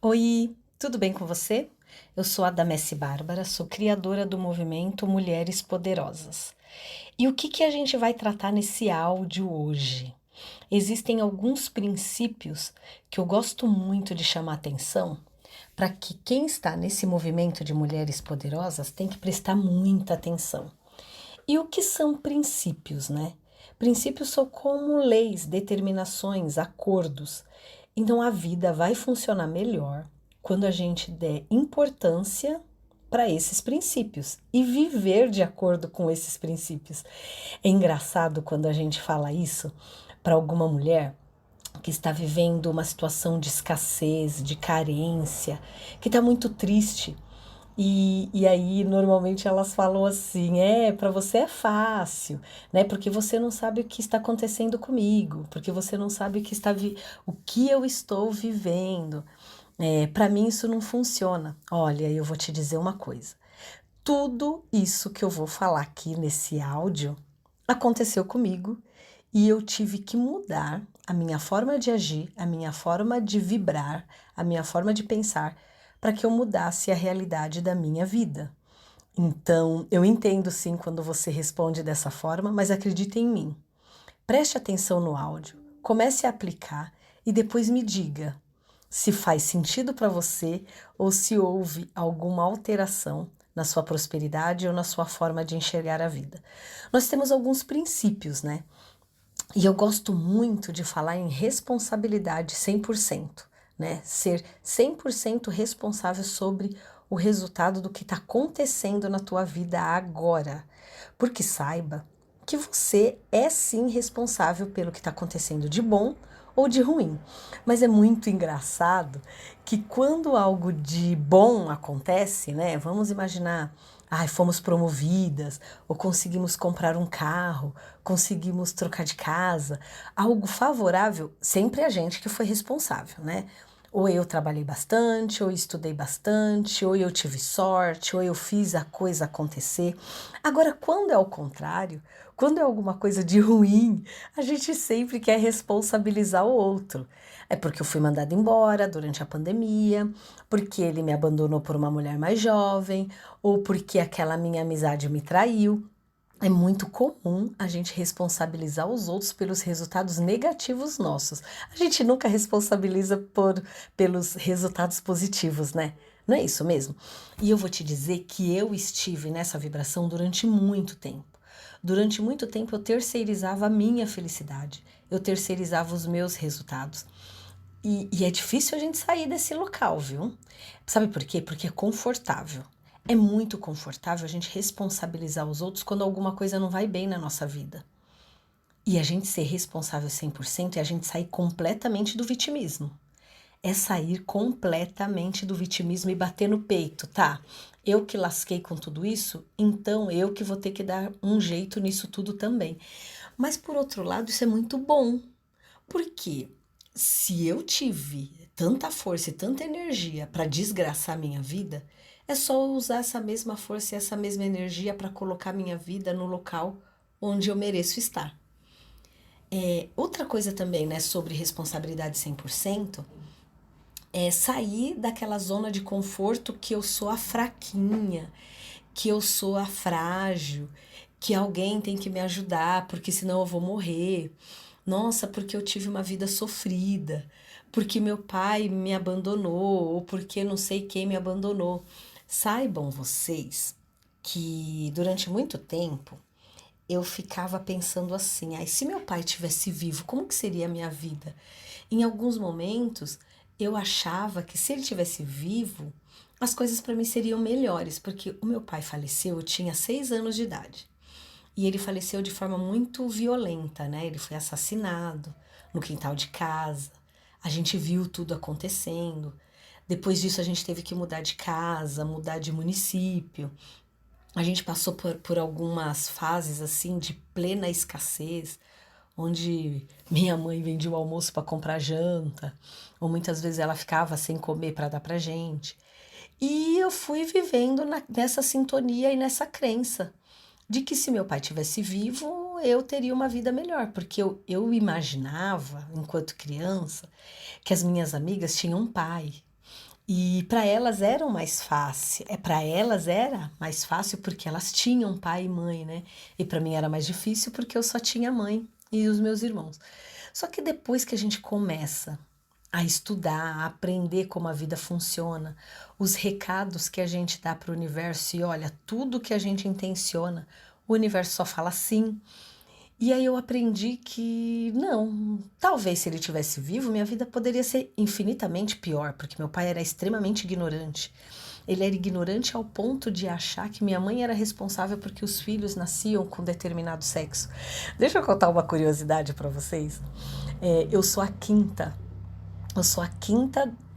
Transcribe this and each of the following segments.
Oi, tudo bem com você? Eu sou a Damesse Bárbara, sou criadora do movimento Mulheres Poderosas. E o que a gente vai tratar nesse áudio hoje? Existem alguns princípios que eu gosto muito de chamar atenção para que quem está nesse movimento de mulheres poderosas tem que prestar muita atenção. E o que são princípios, né? Princípios são como leis, determinações, acordos. Então a vida vai funcionar melhor quando a gente der importância para esses princípios e viver de acordo com esses princípios. É engraçado quando a gente fala isso para alguma mulher que está vivendo uma situação de escassez, de carência, que está muito triste. E aí, normalmente elas falam assim: para você é fácil, né? Porque você não sabe o que está acontecendo comigo, porque você não sabe o que eu estou vivendo. Para mim, isso não funciona. Olha, eu vou te dizer uma coisa: tudo isso que eu vou falar aqui nesse áudio aconteceu comigo e eu tive que mudar a minha forma de agir, a minha forma de vibrar, a minha forma de pensar, para que eu mudasse a realidade da minha vida. Então, eu entendo sim quando você responde dessa forma, mas acredite em mim. Preste atenção no áudio, comece a aplicar e depois me diga se faz sentido para você ou se houve alguma alteração na sua prosperidade ou na sua forma de enxergar a vida. Nós temos alguns princípios, né? E eu gosto muito de falar em responsabilidade 100%, né? Ser 100% responsável sobre o resultado do que está acontecendo na tua vida agora. Porque saiba que você é sim responsável pelo que está acontecendo de bom ou de ruim. Mas é muito engraçado que quando algo de bom acontece, né? Vamos imaginar, ai, fomos promovidas, ou conseguimos comprar um carro, conseguimos trocar de casa, algo favorável, sempre a gente que foi responsável, né? Ou eu trabalhei bastante, ou estudei bastante, ou eu tive sorte, ou eu fiz a coisa acontecer. Agora, quando é o contrário, quando é alguma coisa de ruim, a gente sempre quer responsabilizar o outro. É porque eu fui mandada embora durante a pandemia, porque ele me abandonou por uma mulher mais jovem, ou porque aquela minha amizade me traiu. É muito comum a gente responsabilizar os outros pelos resultados negativos nossos. A gente nunca responsabiliza pelos resultados positivos, né? Não é isso mesmo? E eu vou te dizer que eu estive nessa vibração durante muito tempo. Durante muito tempo eu terceirizava a minha felicidade, eu terceirizava os meus resultados. E é difícil a gente sair desse local, viu? Sabe por quê? Porque é confortável. É muito confortável a gente responsabilizar os outros quando alguma coisa não vai bem na nossa vida. E a gente ser responsável 100% é a gente sair completamente do vitimismo. É sair completamente do vitimismo e bater no peito, tá? Eu que lasquei com tudo isso, então eu que vou ter que dar um jeito nisso tudo também. Mas por outro lado, isso é muito bom. Porque se eu tive tanta força e tanta energia para desgraçar minha vida, é só usar essa mesma força e essa mesma energia para colocar minha vida no local onde eu mereço estar. Outra coisa também, né, sobre responsabilidade 100%, é sair daquela zona de conforto que eu sou a fraquinha, que eu sou a frágil, que alguém tem que me ajudar, porque senão eu vou morrer. Nossa, porque eu tive uma vida sofrida, porque meu pai me abandonou, ou porque não sei quem me abandonou. Saibam vocês que durante muito tempo eu ficava pensando assim: ai, se meu pai tivesse vivo, como que seria a minha vida? Em alguns momentos eu achava que se ele tivesse vivo, as coisas para mim seriam melhores, porque o meu pai faleceu, eu tinha 6 anos de idade. E ele faleceu de forma muito violenta, né? Ele foi assassinado no quintal de casa. A gente viu tudo acontecendo. Depois disso, a gente teve que mudar de casa, mudar de município. A gente passou por algumas fases assim de plena escassez, onde minha mãe vendia o almoço para comprar janta, ou muitas vezes ela ficava sem comer para dar para gente. E eu fui vivendo nessa sintonia e nessa crença de que se meu pai tivesse vivo, eu teria uma vida melhor, porque eu imaginava, enquanto criança, que as minhas amigas tinham um pai. E para elas era mais fácil, para elas era mais fácil porque elas tinham pai e mãe, né? E para mim era mais difícil porque eu só tinha mãe e os meus irmãos. Só que depois que a gente começa a estudar, a aprender como a vida funciona, os recados que a gente dá para o universo e olha, tudo que a gente intenciona, o universo só fala sim. E aí eu aprendi que não, talvez se ele tivesse vivo, minha vida poderia ser infinitamente pior, porque meu pai era extremamente ignorante. Ele era ignorante ao ponto de achar que minha mãe era responsável porque os filhos nasciam com determinado sexo. Deixa eu contar uma curiosidade para vocês. Eu sou a quinta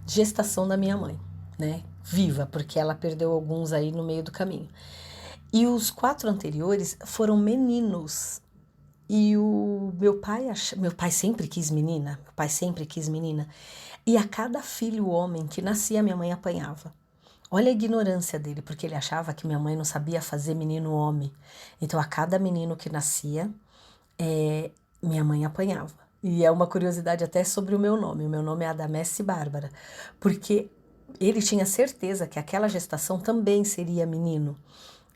gestação da minha mãe, né? Viva, porque ela perdeu alguns aí no meio do caminho. E os 4 anteriores foram meninos. E o meu pai sempre quis menina, meu pai sempre quis menina. E a cada filho homem que nascia, minha mãe apanhava. Olha a ignorância dele, porque ele achava que minha mãe não sabia fazer menino homem. Então, a cada menino que nascia, minha mãe apanhava. E é uma curiosidade até sobre o meu nome. O meu nome é Adamessi Bárbara, porque ele tinha certeza que aquela gestação também seria menino.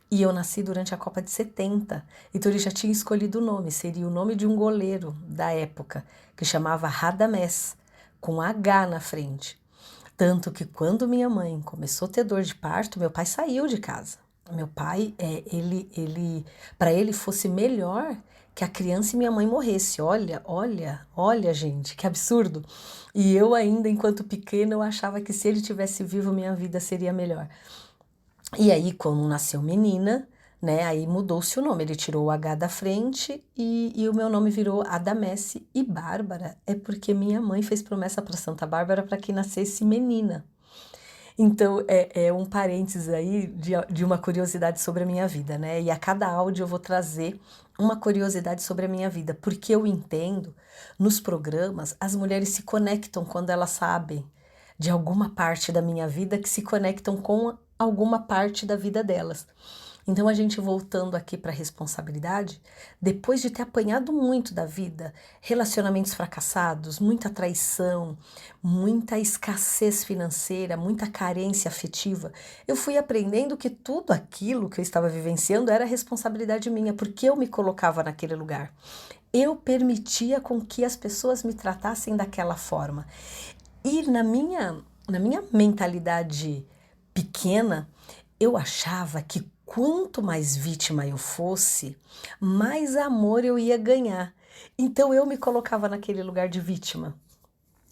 E eu nasci durante a Copa de 70, então ele já tinha escolhido o nome, seria o nome de um goleiro da época, que chamava Radamés, com H na frente. Tanto que quando minha mãe começou a ter dor de parto, meu pai saiu de casa. Meu pai, para ele fosse melhor que a criança e minha mãe morresse. Olha, gente, que absurdo. E eu ainda, enquanto pequena, eu achava que se ele tivesse vivo, minha vida seria melhor. E aí, quando nasceu menina, né, aí mudou-se o nome, ele tirou o H da frente e o meu nome virou Adamessi e Bárbara, é porque minha mãe fez promessa para Santa Bárbara para que nascesse menina. Então, é um parênteses aí de uma curiosidade sobre a minha vida, né? E a cada áudio eu vou trazer uma curiosidade sobre a minha vida, porque eu entendo, nos programas, as mulheres se conectam quando elas sabem de alguma parte da minha vida que se conectam com alguma parte da vida delas. Então, a gente voltando aqui para a responsabilidade, depois de ter apanhado muito da vida, relacionamentos fracassados, muita traição, muita escassez financeira, muita carência afetiva, eu fui aprendendo que tudo aquilo que eu estava vivenciando era responsabilidade minha, porque eu me colocava naquele lugar. Eu permitia com que as pessoas me tratassem daquela forma. E na minha mentalidade pequena, eu achava que quanto mais vítima eu fosse, mais amor eu ia ganhar. Então eu me colocava naquele lugar de vítima.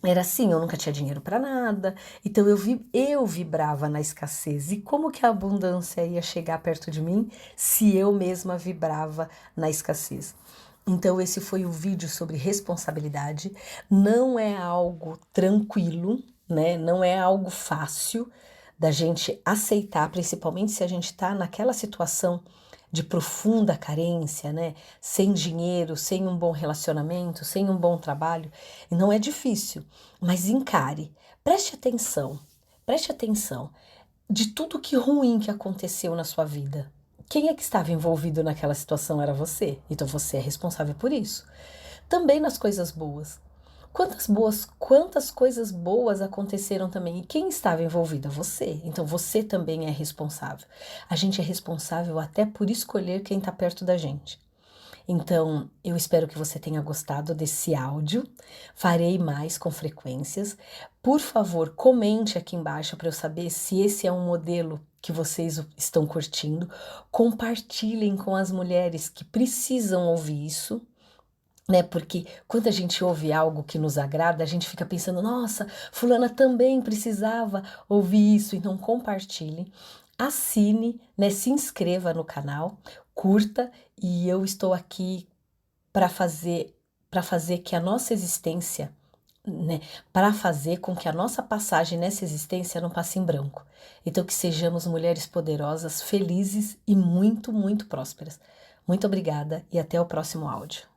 Era assim, eu nunca tinha dinheiro para nada, então eu vibrava na escassez. E como que a abundância ia chegar perto de mim se eu mesma vibrava na escassez? Então esse foi o vídeo sobre responsabilidade. Não é algo tranquilo, né? Não é algo fácil da gente aceitar, principalmente se a gente está naquela situação de profunda carência, né? Sem dinheiro, sem um bom relacionamento, sem um bom trabalho. E não é difícil, mas encare. Preste atenção de tudo que ruim que aconteceu na sua vida. Quem é que estava envolvido naquela situação era você, então você é responsável por isso. Também nas coisas boas. Quantas coisas boas aconteceram também? E quem estava envolvido? Você. Então você também é responsável. A gente é responsável até por escolher quem está perto da gente. Então, eu espero que você tenha gostado desse áudio. Farei mais com frequências. Por favor, comente aqui embaixo para eu saber se esse é um modelo que vocês estão curtindo. Compartilhem com as mulheres que precisam ouvir isso. Né? Porque quando a gente ouve algo que nos agrada, a gente fica pensando, nossa, fulana também precisava ouvir isso, então compartilhe, assine, né? Se inscreva no canal, curta, e eu estou aqui para fazer que a nossa existência, né, para fazer com que a nossa passagem nessa existência não passe em branco. Então que sejamos mulheres poderosas, felizes e muito, muito prósperas. Muito obrigada e até o próximo áudio.